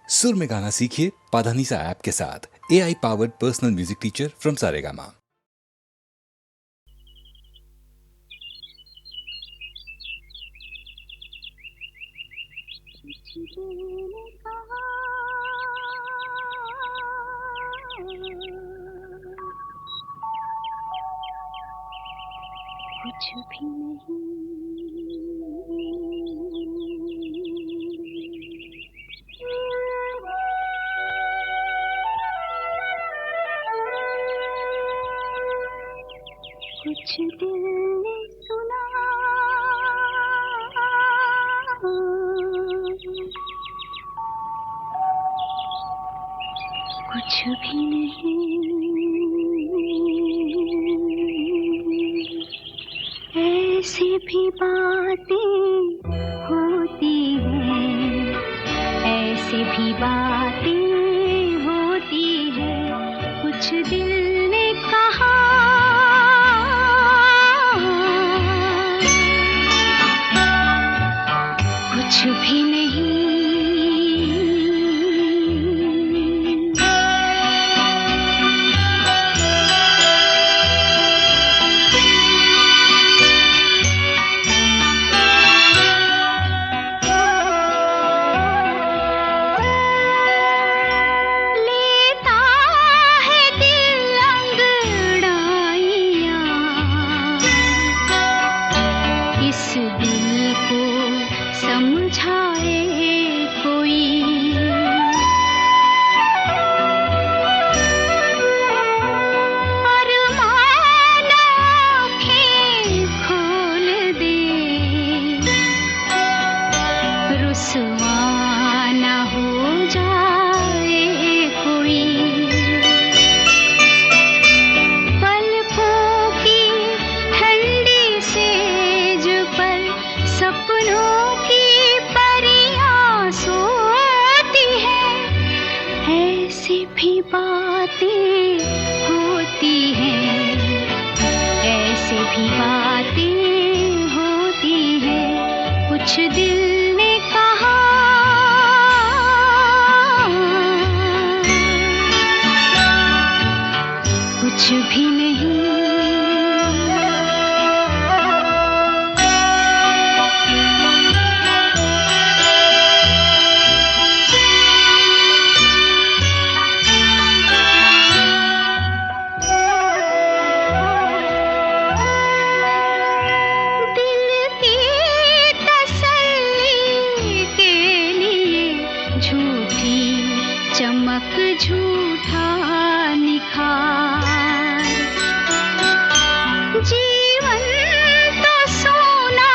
सुर में गाना सीखिए पाधानीसा ऐप के साथ। AI powered personal music teacher from Saregama. कुछ भी नहीं, कुछ दिल ने सुना, कुछ भी नहीं, ऐसी भी बातें होती हैं, ऐसी भी बातें होती हैं, कुछ दिल ने कहा, कुछ भी नहीं। कुछ दिल ने कहा, कुछ भी नहीं। चमक झूठा निखार, जीवन तो सोना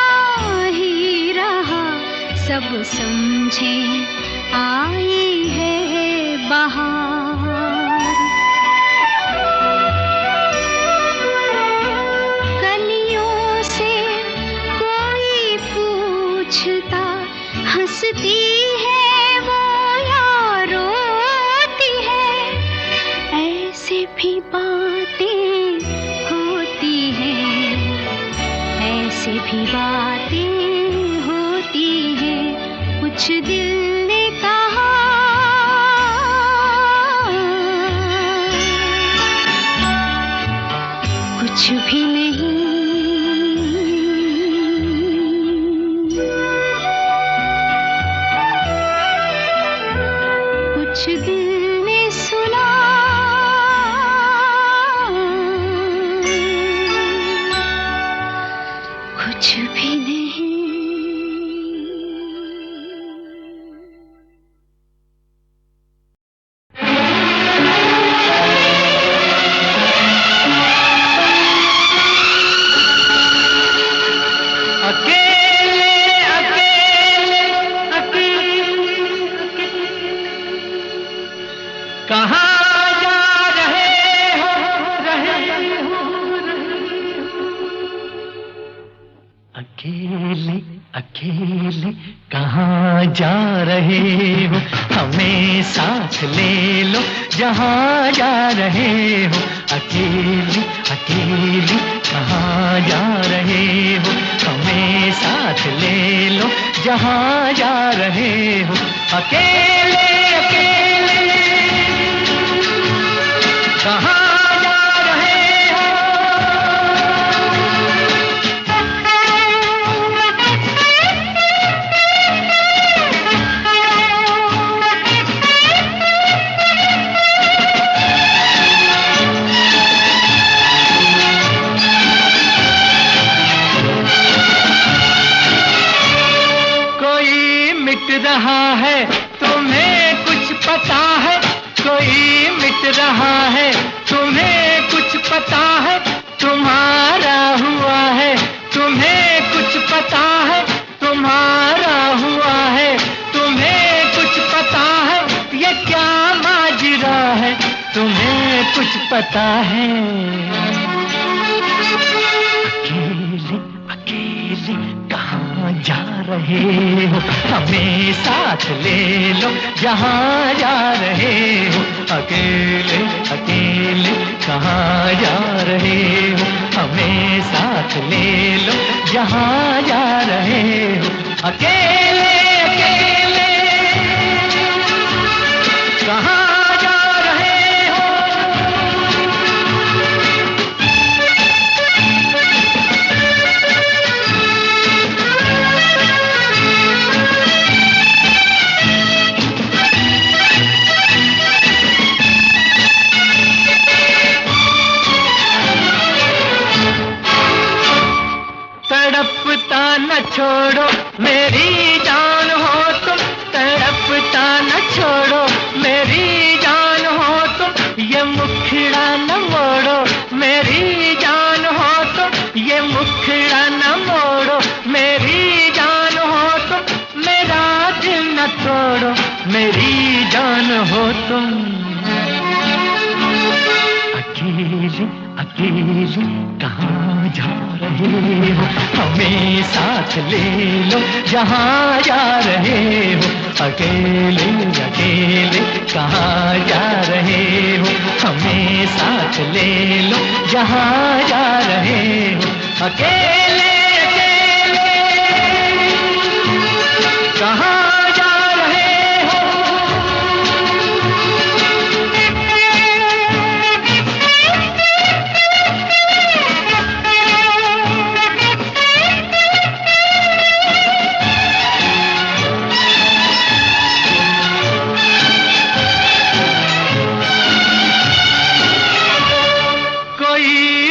ही रहा, सब समझे आई है बहार। कलियों से कोई पूछता, हंसती है भी बातें होती हैं, ऐसे भी बातें होती हैं, कुछ दिल ने कहा, कुछ भी नहीं। कुछ दिल ने सुना, कुछ भी नहीं। अकेले अकेले कहाँ जा रहे हो, हमें साथ ले लो जहाँ जा रहे हो। अकेले अकेले कहाँ जा रहे हो, हमें साथ ले लो जहाँ जा रहे हो। अकेले पता है तुम्हारा हुआ है, तुम्हें कुछ पता है तुम्हारा हुआ है, तुम्हें कुछ पता है ये क्या माजरा है, तुम्हें कुछ पता है। अकेले अकेले कहाँ जा रहे हो, हमें साथ ले लो जहाँ जा रहे हो। अकेले अकेले कहाँ जा रहे हो, हमें साथ ले लो जहाँ जा रहे हो। अकेले अकेले कहाँ जा रहे हो। तड़पता न छोड़ो मेरी जान हो तुम, तड़पता न छोड़ो मेरी जान हो तुम, ये मुखड़ा न मोड़ो मेरी जान हो तुम, ये मुखड़ा न मोड़ो मेरी जान हो तुम, मेरा दिल न तोड़ो मेरी जान हो तुम। अकेले अकेले कहाँ जा रहे हो, हमें साथ ले लो जहाँ जा रहे हो। अकेले अकेले कहाँ जा रहे हो, हमें साथ ले लो जहाँ जा रहे हो। अकेले अकेले कहाँ जा रहे हो।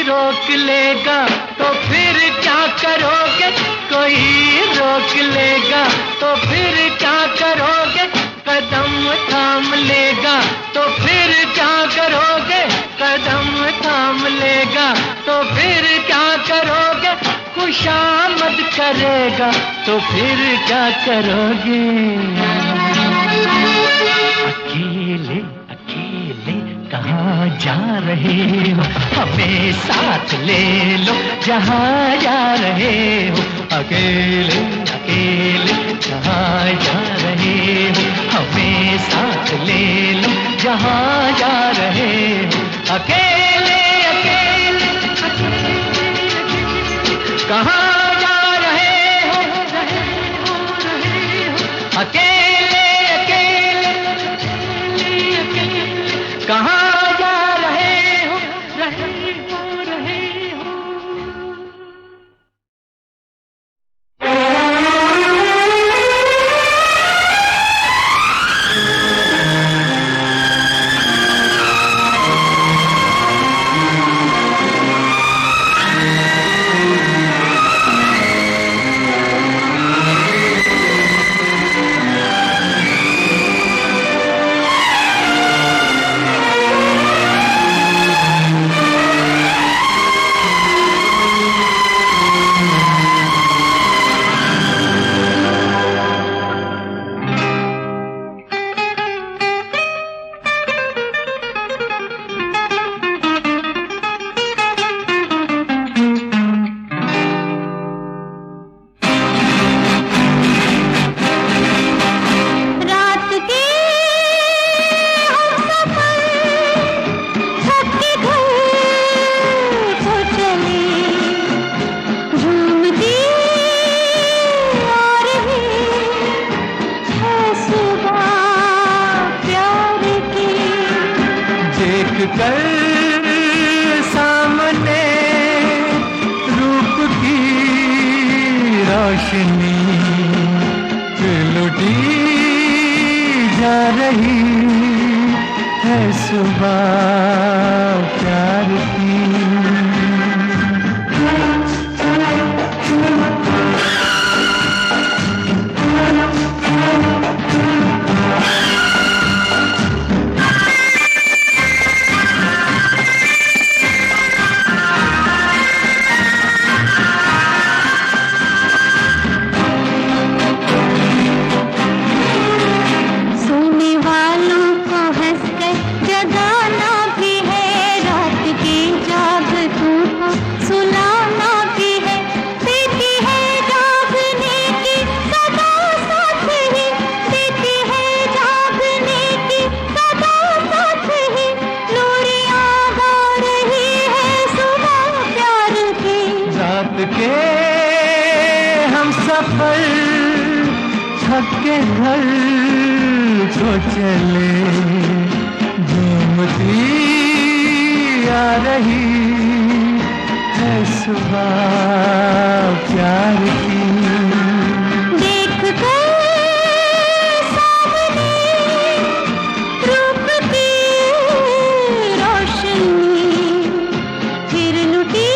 रोक लेगा तो फिर क्या करोगे, कोई रोक लेगा तो फिर क्या करोगे, कदम थाम लेगा तो फिर क्या करोगे, कदम थाम लेगा तो फिर क्या करोगे, खुशामद करेगा तो फिर क्या करोगे। अकेले अकेले कहाँ जा रहे हो, हमें साथ ले लो जहाँ जा रहे हो। अकेले अकेले कहाँ जा रहे हो, हमें साथ ले लो जहाँ जा रहे हो। अकेले अकेले कहाँ जा रहे हो, अकेले अकेले कहाँ जा रहे हो, रहे हो, रहे हो। कर सामने रूप की रोशनी लुटी जा रही है सुबह प्यार की। वालों को हंसकर जगाना भी है, रात के जागतों को सुलाना भी है। देती है जागने की सदा साथ ही, देती है जागने की सदा साथ ही, लोरियां गा रही है सुबह प्यार की। रात के हम सफर थक के घर को चले, झूमती आ रही है सुबह प्यार की। देख कर सामने रूप की रोशनी, फिर लुटी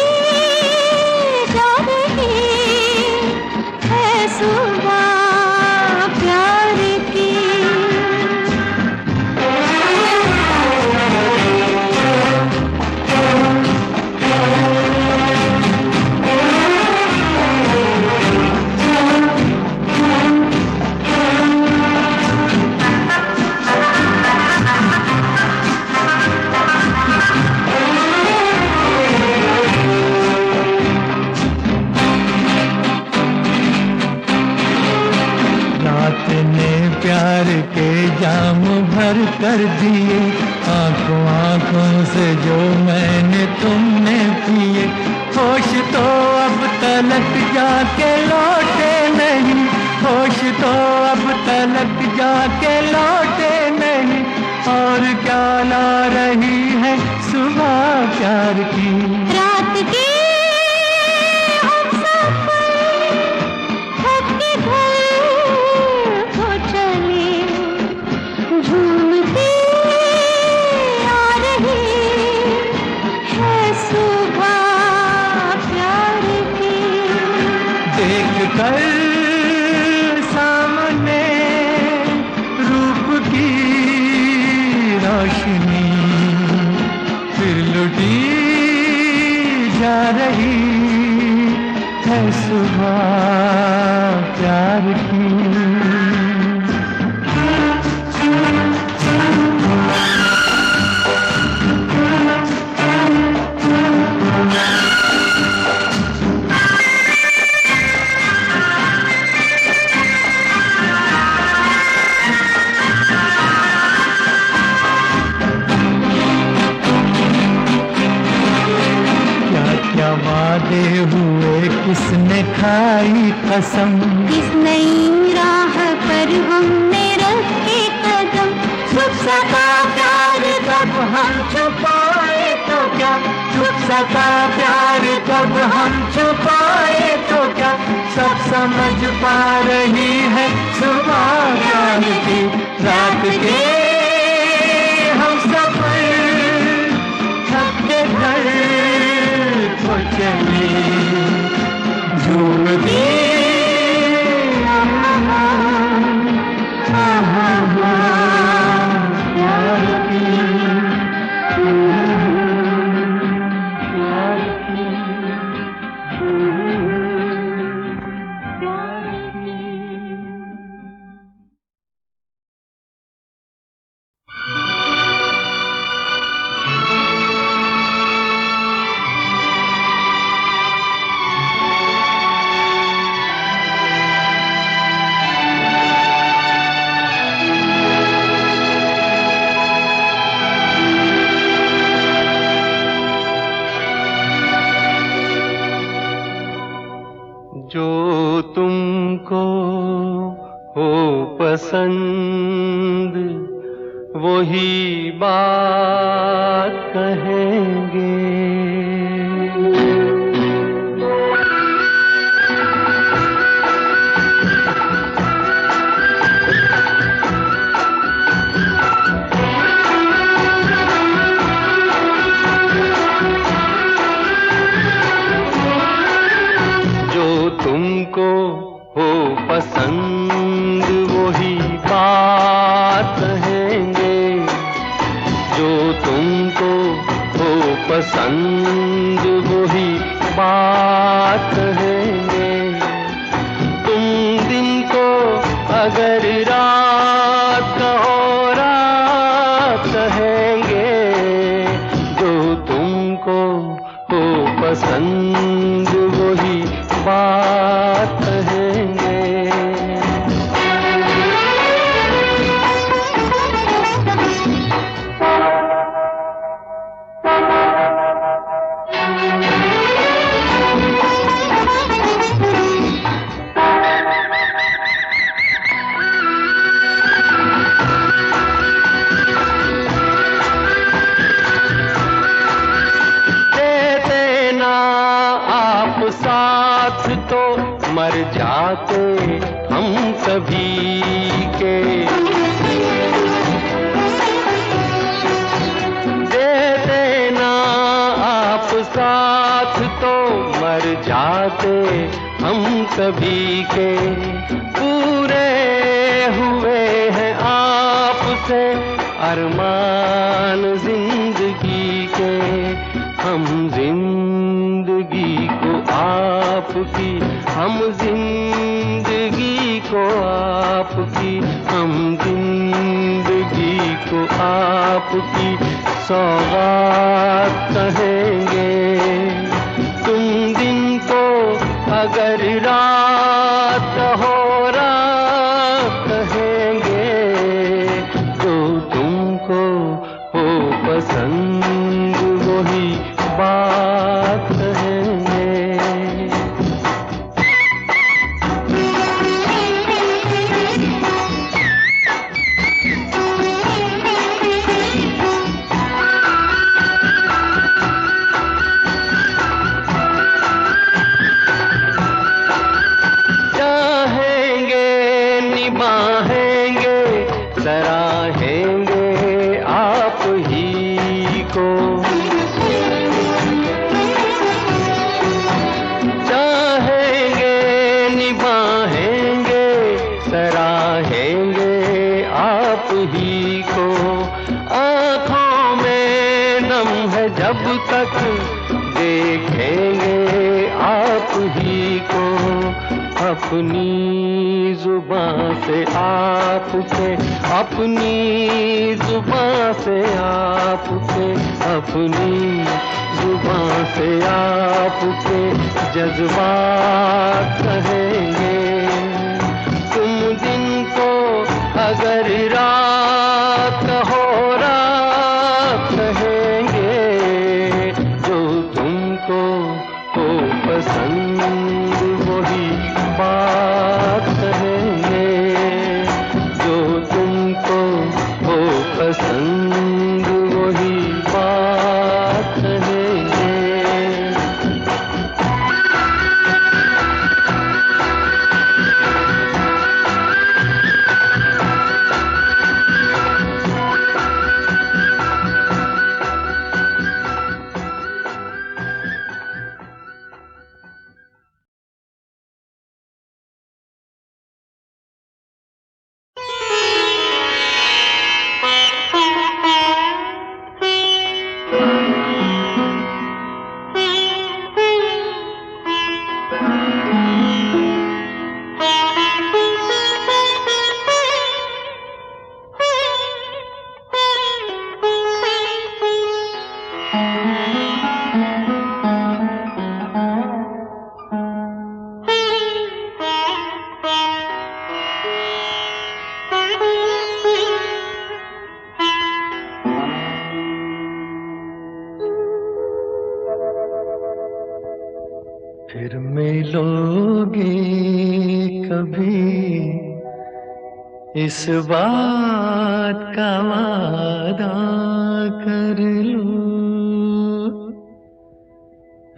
जा रही है सुबह प्यार की। रात ने प्यार के जाम भर कर दिए, आंखों आंखों से जो मैंने तुमने पिए। होश तो अब तलक जाके लौटे नहीं, होश तो अब तलक जाके लौटे नहीं, और क्या ला रही है सुबह प्यार की। रात के हम सफर थक के घर को चले, झूमती आ रही है सुबह प्यार की। देख कर सामने रूप की रोशनी, फिर लुटी जा रही है सुबह प्यार की। क्या वादे हुए किसने खाई कसम, इस नई राह पर हमने रखे कदम, छुप सका प्यार कब हम छुपाए तो क्या, छुप सका प्यार कब हम छुपाए तो क्या, सब समझ पा रही है सुबह प्यार की। रात के हम सफर थक के घर को चले, झूमती प्यार की। जो तुमको हो पसंद वही बात कहेंगे, तुमको हो पसंद वही बात कहेंगे, जो तुमको हो पसंद वही बात कहेंगे। तुम दिन को अगर रात कहो वादे हम कभी के पूरे हुए हैं आपसे, अरमान जिंदगी के। हम जिंदगी को आपकी, हम जिंदगी को आपकी, हम जिंदगी को आपकी सौगात कहेंगे। तुम दिन को अगर रात हो रात कहेंगे, तो तुमको हो पसंद वही बात कहेंगे। सराहेंगे आप ही को, चाहेंगे निभाएंगे, सराहेंगे आप ही को। आँखों में नम है जब तक देखेंगे आप ही को। अपनी जुबां से आपके, अपनी जुबां से आपके, अपनी जुबां से आपके जज्बात कहेंगे। तुम दिन को अगर रात हो रात कहेंगे, जो तुमको हो पसंद वही बात कहेंगे। जो तुमको हो पसंद वही बात कहेंगे। फिर मिलोगे कभी, इस बात का वादा कर लो।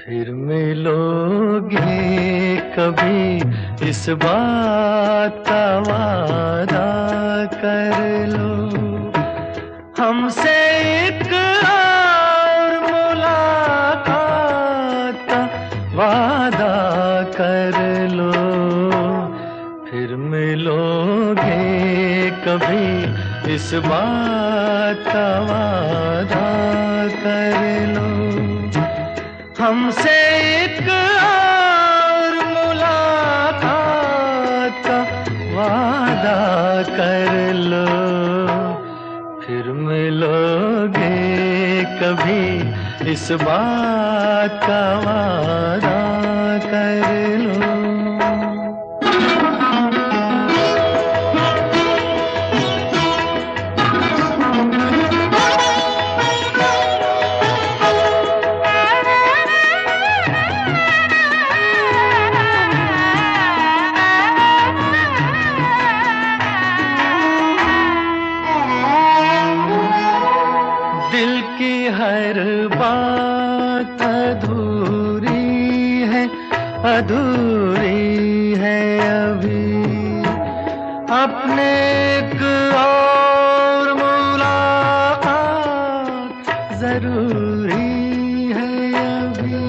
फिर मिलोगे कभी, इस बात का वादा कर लो। हमसे एक और मुलाकात का वादा कर लो। फिर मिलोगे कभी, इस बात का वादा कर लो। हमसे एक और मुलाकात का वादा कर लो। फिर मिलोगे कभी, इस बात का वादा कर लो। दिल की हर बात अधूरी है, अधूरी है अभी। अपने एक और मुलाकात जरूरी है अभी।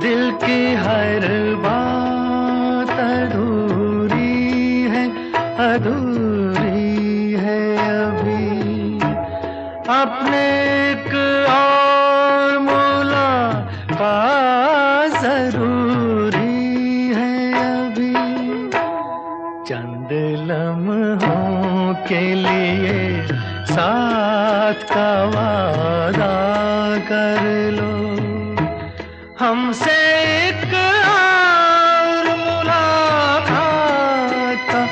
दिल की हर अपने एक और मुलाकात जरूरी है अभी। चंद लम्हों के लिए साथ का वादा कर लो, हमसे एक और मुलाकात का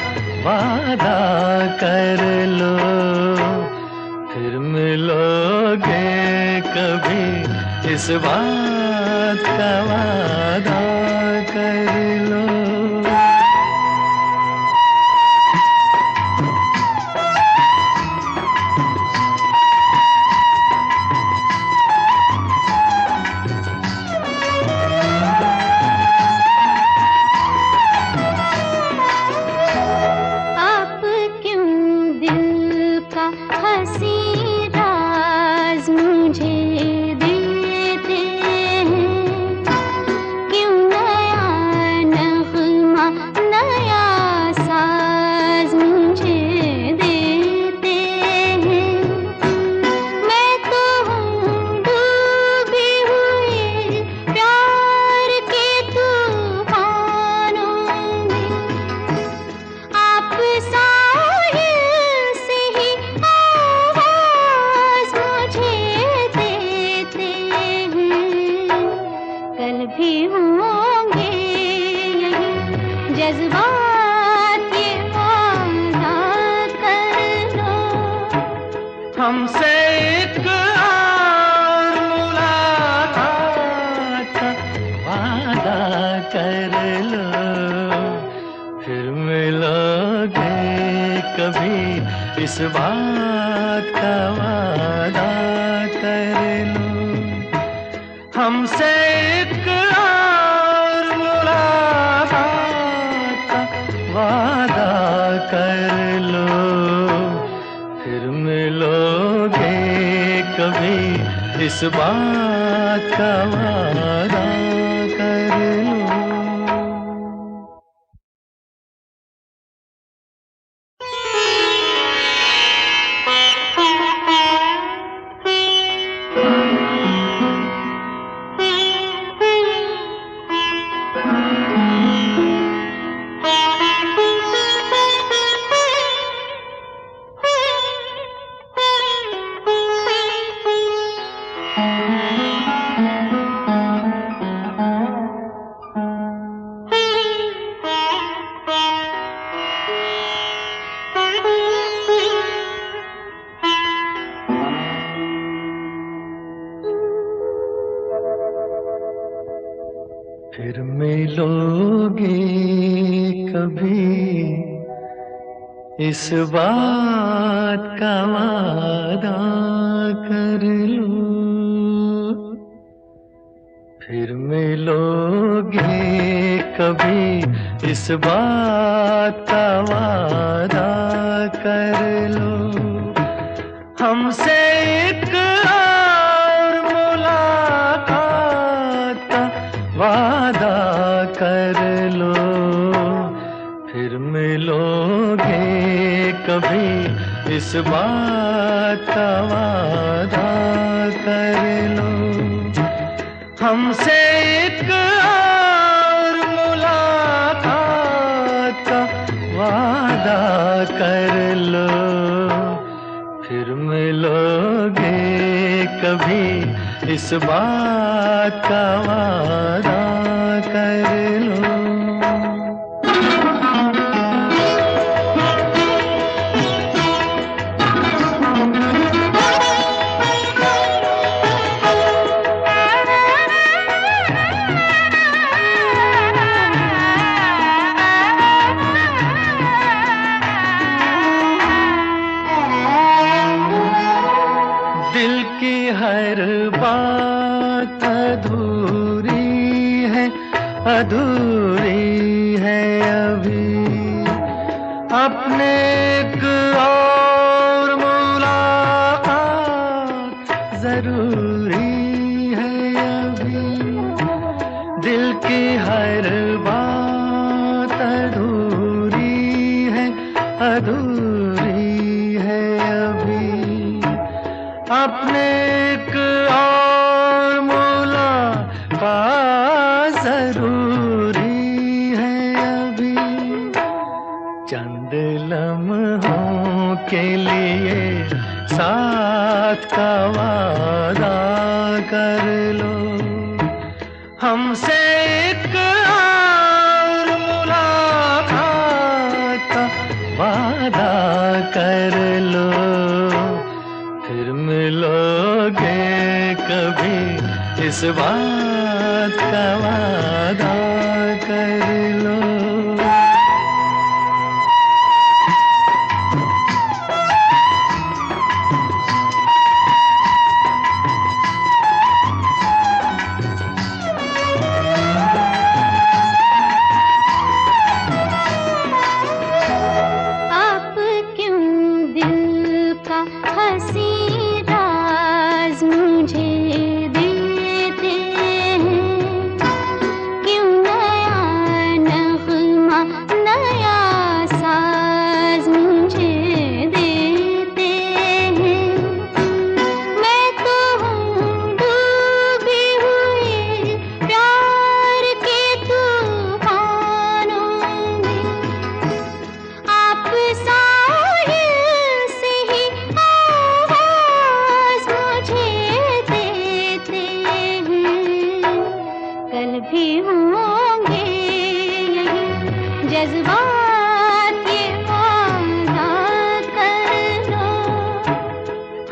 वादा कर लो। फिर मिलोगे कभी, इस बात का वादा कर लो। आप क्यों दिल का हंसी राज मुझे देते हैं, क्यों नया नगमा नया साज मुझे देते हैं। मैं तो हूँ डूबी हुई प्यार के तूफानों में, आप साहिल से ही आवाज मुझे देते हैं। कल भी होंगे यही जज्बात, ये वादा कर लो। हमसे एक और मुलाकात का वादा कर लो। फिर मिलोगे कभी, इस बात का वादा कर लो। हमसे एक और मुलाकात का वादा कर लो। फिर मिलोगे कभी, इस बात का वादा कर लो। फिर मिलोगे कभी, इस बात का वादा कर लो। फिर मिलोगे कभी, इस बात का वादा कर लो। हमसे एक और मुलाकात का वादा कर लो। फिर मिलोगे कभी, इस बात का वादा कर लो। हमसे एक और मुलाकात का वादा कर लो। फिर मिलोगे कभी, इस बात का वादा कर लो। दिल की हर बात अधूरी है, अधूरी है अभी। अपने एक और मुलाकात जरूरी है अभी। दिल की हर बात अधूरी है, अधूरी है अभी। अपने एक और मुलाकात जरूरी है अभी। चंद लम्हों के लिए साथ का वादा कर लो, हमसे एक और मुलाकात का वादा कर लो, फिर मिलोगे कभी इस बात का वादा कर लो।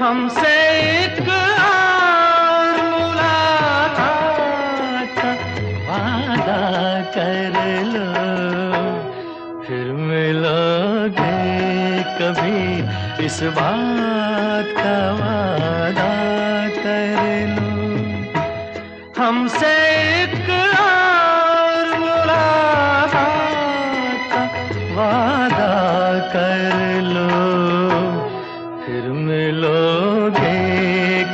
हमसे एक और मुलाकात का वादा कर लो, फिर मिलोगे कभी इस बात का वादा कर लो। हमसे एक और मुलाकात का वादा कर लो, फिर मिलोगे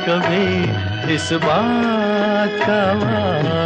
कभी इस बात का वादा